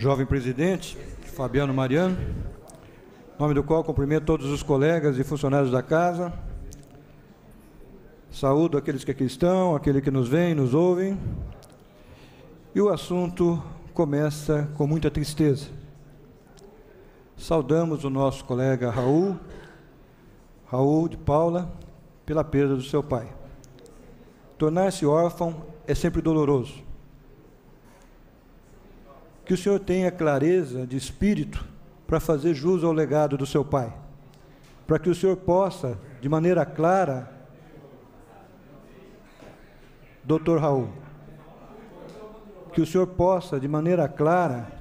jovem presidente, Fabiano Mariano, em nome do qual cumprimento todos os colegas e funcionários da casa. Saúdo aqueles que aqui estão, aqueles que nos veem, nos ouvem. E o assunto começa com muita tristeza. Saudamos o nosso colega Raul de Paula, pela perda do seu pai. Tornar-se órfão é sempre doloroso. Que o senhor tenha clareza de espírito para fazer jus ao legado do seu pai, para que o senhor possa, de maneira clara, Dr. Raul, que o senhor possa, de maneira clara,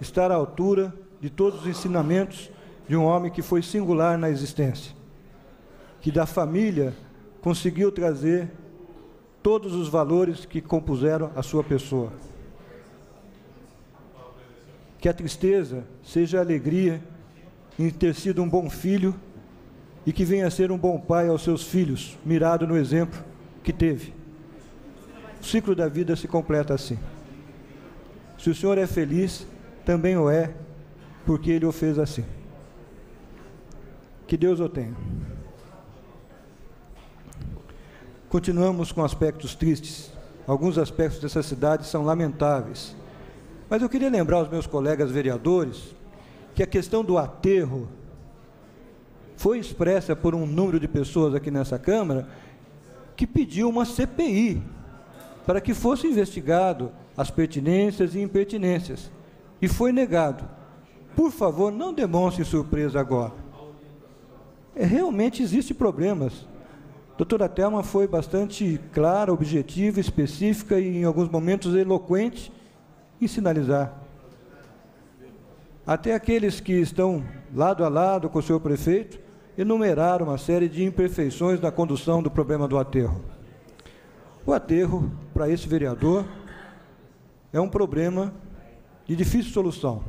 estar à altura de todos os ensinamentos de um homem que foi singular na existência, que da família conseguiu trazer todos os valores que compuseram a sua pessoa. Que a tristeza seja a alegria em ter sido um bom filho e que venha a ser um bom pai aos seus filhos, mirado no exemplo que teve. O ciclo da vida se completa assim. Se o senhor é feliz, também o é, porque ele o fez assim. Que Deus o tenha. Continuamos com aspectos tristes. Alguns aspectos dessa cidade são lamentáveis. Mas eu queria lembrar aos meus colegas vereadores que a questão do aterro foi expressa por um número de pessoas aqui nessa Câmara que pediu uma CPI para que fosse investigado as pertinências e impertinências. E foi negado. Por favor, não demonstre surpresa agora. Realmente existem problemas. A doutora Thelma foi bastante clara, objetiva, específica e, em alguns momentos, eloquente em sinalizar. Até aqueles que estão lado a lado com o senhor prefeito enumeraram uma série de imperfeições na condução do problema do aterro. O aterro, para esse vereador, é um problema de difícil solução.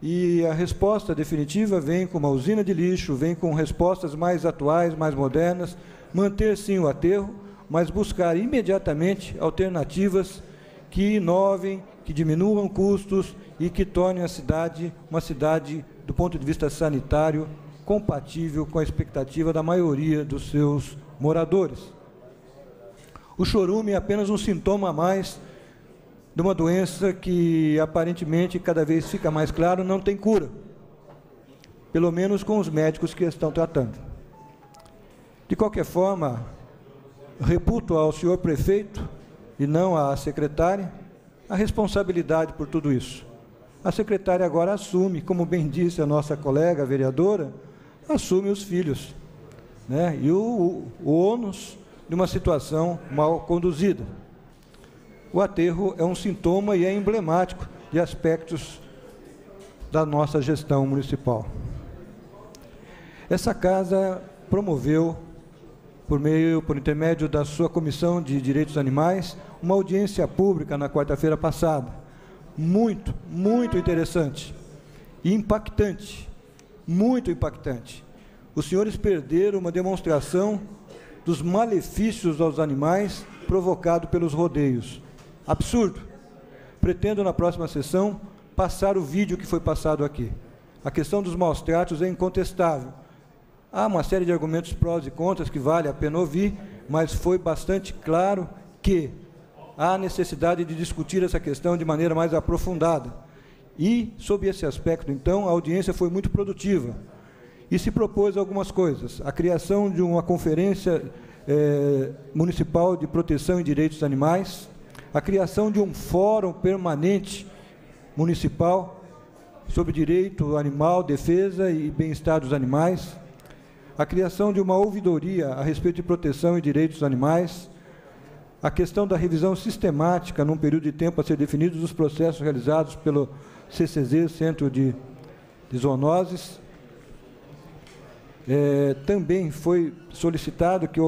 E a resposta definitiva vem com uma usina de lixo, vem com respostas mais atuais, mais modernas, manter sim o aterro, mas buscar imediatamente alternativas que inovem, que diminuam custos e que tornem a cidade uma cidade, do ponto de vista sanitário, compatível com a expectativa da maioria dos seus moradores. O chorume é apenas um sintoma a mais de uma doença que, aparentemente, cada vez fica mais claro, não tem cura. Pelo menos com os médicos que estão tratando. De qualquer forma, reputo ao senhor prefeito, e não à secretária, a responsabilidade por tudo isso. A secretária agora assume, como bem disse a nossa colega vereadora, assume os filhos, né? E o ônus de uma situação mal conduzida. O aterro é um sintoma e é emblemático de aspectos da nossa gestão municipal. Essa casa promoveu, por intermédio da sua Comissão de Direitos Animais, uma audiência pública na quarta-feira passada. Muito, muito interessante e impactante, muito impactante. Os senhores perderam uma demonstração dos malefícios aos animais provocado pelos rodeios. Absurdo. Pretendo, na próxima sessão, passar o vídeo que foi passado aqui. A questão dos maus tratos é incontestável. Há uma série de argumentos prós e contras que vale a pena ouvir, mas foi bastante claro que há necessidade de discutir essa questão de maneira mais aprofundada. E, sob esse aspecto, então, a audiência foi muito produtiva. E se propôs algumas coisas. A criação de uma conferência municipal de proteção e direitos dos animais, a criação de um fórum permanente municipal sobre direito animal, defesa e bem-estar dos animais, a criação de uma ouvidoria a respeito de proteção e direitos dos animais, a questão da revisão sistemática, num período de tempo a ser definido, dos processos realizados pelo CCZ, Centro de Zoonoses. Também foi solicitado que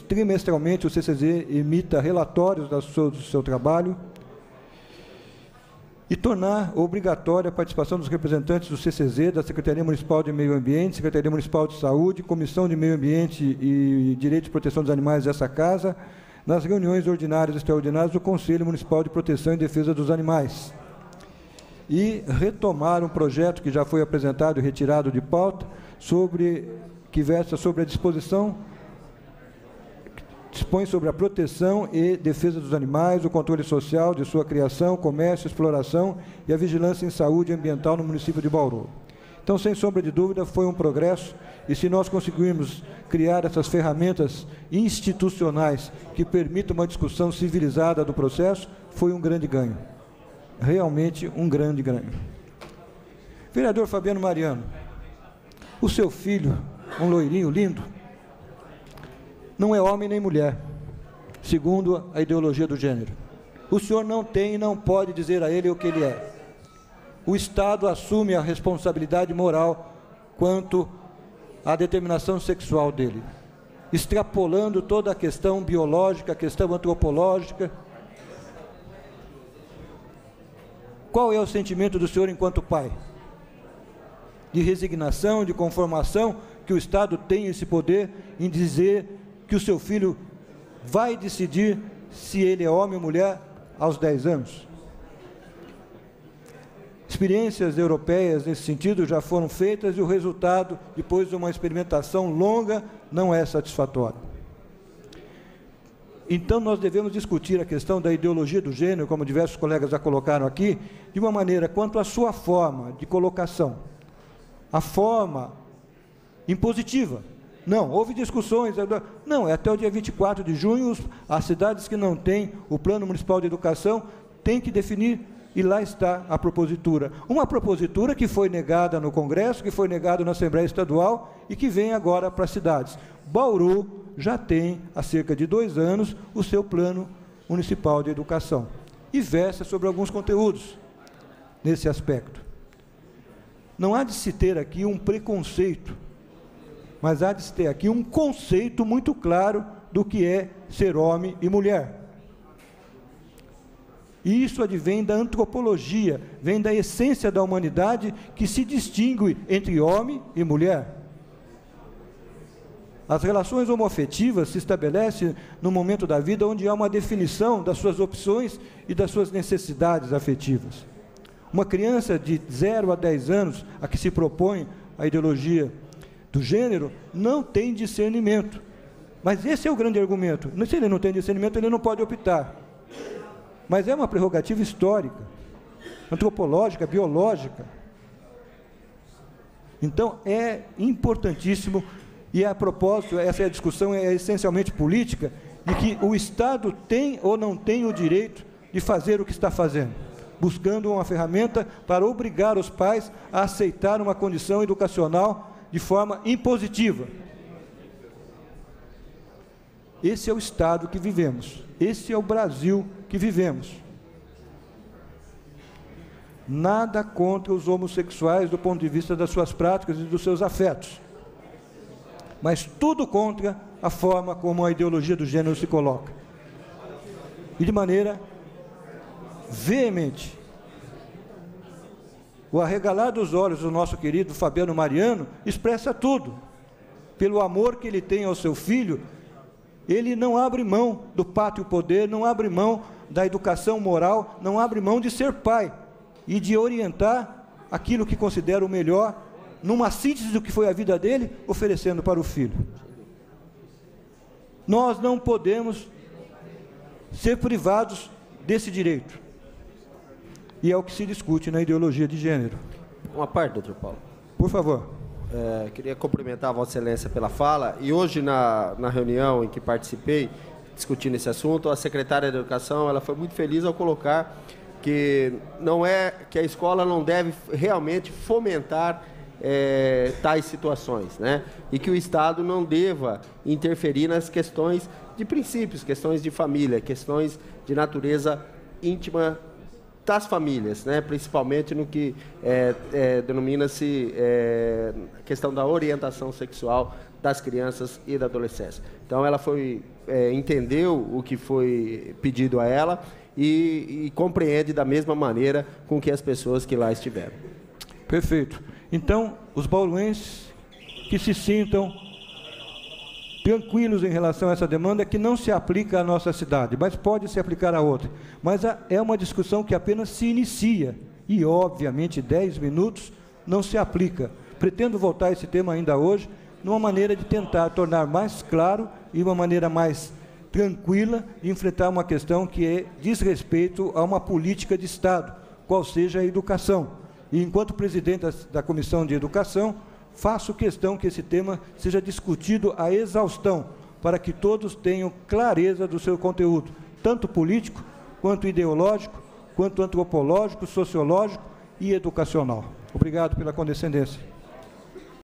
trimestralmente o CCZ emita relatórios do seu trabalho e tornar obrigatória a participação dos representantes do CCZ, da Secretaria Municipal de Meio Ambiente, Secretaria Municipal de Saúde, Comissão de Meio Ambiente e Direito de Proteção dos Animais dessa casa, nas reuniões ordinárias e extraordinárias do Conselho Municipal de Proteção e Defesa dos Animais. e retomar um projeto que já foi apresentado e retirado de pauta, que versa sobre a dispõe sobre a proteção e defesa dos animais, o controle social de sua criação, comércio, exploração e a vigilância em saúde ambiental no município de Bauru. Então, sem sombra de dúvida, foi um progresso, e se nós conseguirmos criar essas ferramentas institucionais que permitam uma discussão civilizada do processo, foi um grande ganho. Realmente um grande ganho. Vereador Fabiano Mariano, o seu filho, um loirinho lindo, não é homem nem mulher, segundo a ideologia do gênero. O senhor não tem e não pode dizer a ele o que ele é. O Estado assume a responsabilidade moral quanto à determinação sexual dele, extrapolando toda a questão biológica, a questão antropológica. Qual é o sentimento do senhor enquanto pai? De resignação, de conformação, que o Estado tem esse poder em dizer que o seu filho vai decidir se ele é homem ou mulher aos 10 anos? Experiências europeias nesse sentido já foram feitas e o resultado, depois de uma experimentação longa, não é satisfatório. Então, nós devemos discutir a questão da ideologia do gênero, como diversos colegas já colocaram aqui, de uma maneira quanto à sua forma de colocação. A forma impositiva. Não, houve discussões. Não, é até o dia 24 de junho, as cidades que não têm o Plano Municipal de Educação têm que definir, e lá está a propositura. Uma propositura que foi negada no Congresso, que foi negada na Assembleia Estadual e que vem agora para as cidades. Bauru já tem, há cerca de 2 anos, o seu Plano Municipal de Educação. E versa sobre alguns conteúdos nesse aspecto. Não há de se ter aqui um preconceito, mas há de se ter aqui um conceito muito claro do que é ser homem e mulher. E isso advém da antropologia, vem da essência da humanidade que se distingue entre homem e mulher. As relações homoafetivas se estabelecem no momento da vida onde há uma definição das suas opções e das suas necessidades afetivas. Uma criança de 0 a 10 anos, a que se propõe a ideologia do gênero, não tem discernimento. Mas esse é o grande argumento. Se ele não tem discernimento, ele não pode optar. Mas é uma prerrogativa histórica, antropológica, biológica. Então, é importantíssimo, e a propósito, essa discussão é essencialmente política, de que o Estado tem ou não tem o direito de fazer o que está fazendo, buscando uma ferramenta para obrigar os pais a aceitar uma condição educacional de forma impositiva. Esse é o Estado que vivemos, esse é o Brasil que vivemos. Nada contra os homossexuais do ponto de vista das suas práticas e dos seus afetos, mas tudo contra a forma como a ideologia do gênero se coloca. E de maneira veemente. O arregalar dos olhos do nosso querido Fabiano Mariano expressa tudo. Pelo amor que ele tem ao seu filho, ele não abre mão do pátrio poder, não abre mão da educação moral, não abre mão de ser pai e de orientar aquilo que considera o melhor, numa síntese do que foi a vida dele, oferecendo para o filho. Nós não podemos ser privados desse direito. E é o que se discute na ideologia de gênero. Uma parte, doutor Paulo. Por favor. Queria cumprimentar a Vossa Excelência pela fala, e hoje na reunião em que participei, discutindo esse assunto, a secretária de Educação, ela foi muito feliz ao colocar que que a escola não deve realmente fomentar tais situações, né? E que o Estado não deva interferir nas questões de princípios, questões de família, questões de natureza íntima das famílias, né? Principalmente no que denomina-se a questão da orientação sexual das crianças e da adolescência. Então, ela entendeu o que foi pedido a ela e compreende da mesma maneira com que as pessoas que lá estiveram. Perfeito. Então, os bauruenses que se sintam tranquilos em relação a essa demanda, que não se aplica à nossa cidade, mas pode se aplicar a outra. Mas é uma discussão que apenas se inicia, e, obviamente, 10 minutos não se aplica. Pretendo voltar a esse tema ainda hoje, numa maneira de tentar tornar mais claro e uma maneira mais tranquila de enfrentar uma questão que diz respeito a uma política de Estado, qual seja a educação. E, enquanto presidente da Comissão de Educação, faço questão que esse tema seja discutido à exaustão, para que todos tenham clareza do seu conteúdo, tanto político, quanto ideológico, quanto antropológico, sociológico e educacional. Obrigado pela condescendência.